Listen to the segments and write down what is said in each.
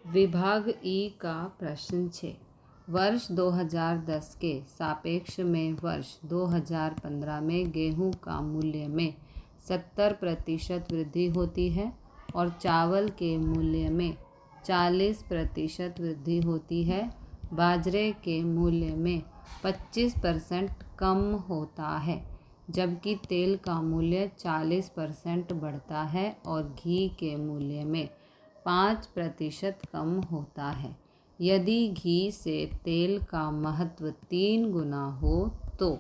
विभाग ई का प्रश्न 6। वर्ष 2010 के सापेक्ष में वर्ष 2015 में गेहूं का मूल्य में 70% वृद्धि होती है और चावल के मूल्य में 40% वृद्धि होती है। बाजरे के मूल्य में 25% कम होता है, जबकि तेल का मूल्य 40% बढ़ता है और घी के मूल्य में 5% कम होता है। यदि घी से तेल का महत्व 3 गुना हो तो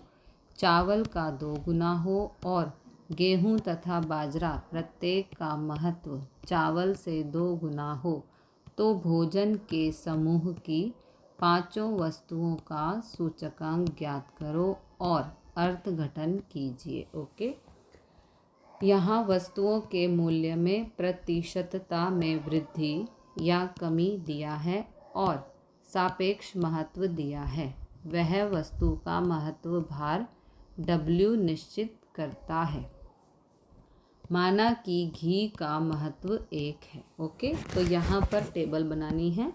चावल का 2 गुना हो और गेहूं तथा बाजरा प्रत्येक का महत्व चावल से 2 गुना हो तो भोजन के समूह की पांचों वस्तुओं का सूचकांक ज्ञात करो और अर्थघटन कीजिए। ओके, यहाँ वस्तुओं के मूल्य में प्रतिशतता में वृद्धि या कमी दिया है और सापेक्ष महत्व दिया है। वह वस्तु का महत्व भार W निश्चित करता है। माना कि घी का महत्व 1 है। ओके, तो यहाँ पर टेबल बनानी है।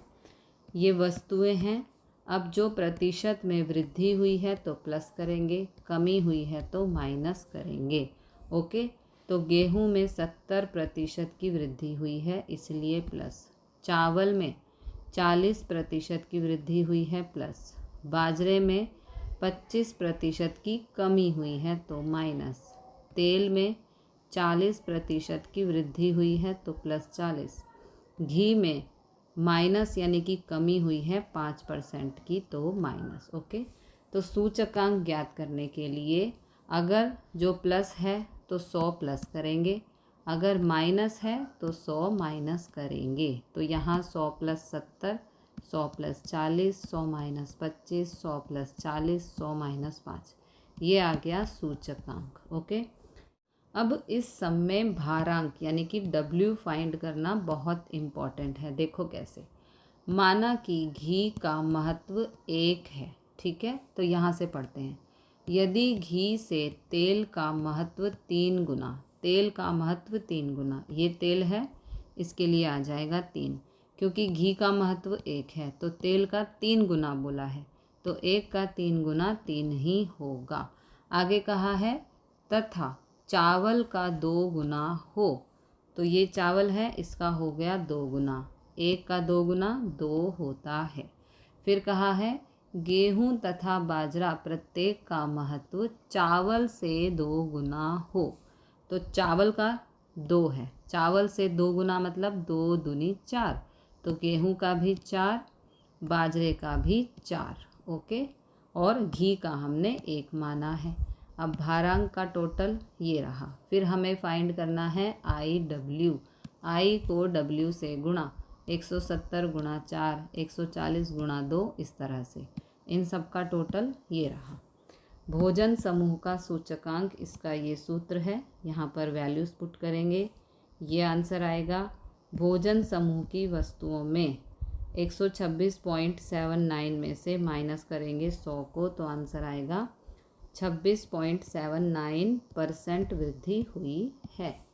ये वस्तुएं हैं। अब जो प्रतिशत में वृद्धि हुई है तो प्लस करेंगे, कमी हुई है तो माइनस करेंगे। ओके, तो गेहूं में 70% की वृद्धि हुई है इसलिए प्लस, चावल में 40% की वृद्धि हुई है प्लस, बाजरे में 25% की कमी हुई है तो माइनस, तेल में 40% की वृद्धि हुई है तो प्लस 40, घी में माइनस यानी कि कमी हुई है 5% की तो माइनस। ओके, तो सूचकांक ज्ञात करने के लिए अगर जो प्लस है तो 100 प्लस करेंगे, अगर माइनस है तो 100 माइनस करेंगे। तो यहाँ 100 plus 70, 100 plus 40, 100 minus 25, 100 plus 40, 100 minus 5, ये आ गया सूचकांक। ओके, अब इस सम में भारांक यानी कि W फाइंड करना बहुत इम्पॉर्टेंट है। देखो कैसे, माना कि घी का महत्व 1 है। ठीक है, तो यहाँ से पढ़ते हैं। यदि घी से तेल का महत्व 3 गुना, तेल का महत्व 3 गुना, ये तेल है इसके लिए आ जाएगा 3, क्योंकि घी का महत्व 1 है तो तेल का 3 गुना बोला है तो 1 का 3 गुना 3 ही होगा। आगे कहा है तथा चावल का 2 गुना हो, तो ये चावल है इसका हो गया 2 गुना, 1 का 2 गुना 2 होता है। फिर कहा है गेहूं तथा बाजरा प्रत्येक का महत्व चावल से 2 गुना हो, तो चावल का 2 है, चावल से 2 गुना मतलब 2 दूनी 4, तो गेहूं का भी 4, बाजरे का भी 4। ओके, और घी का हमने 1 माना है। अब भारांक का टोटल ये रहा। फिर हमें फाइंड करना है IW। I को W से गुणा 170 गुणा 4, 140 गुणा 2, इस तरह से इन सब का टोटल ये रहा। भोजन समूह का सूचकांक, इसका ये सूत्र है, यहाँ पर वैल्यूज़ पुट करेंगे, ये आंसर आएगा। भोजन समूह की वस्तुओं में 126.79 में से माइनस करेंगे 100 को तो आंसर आएगा 26.79% वृद्धि हुई है।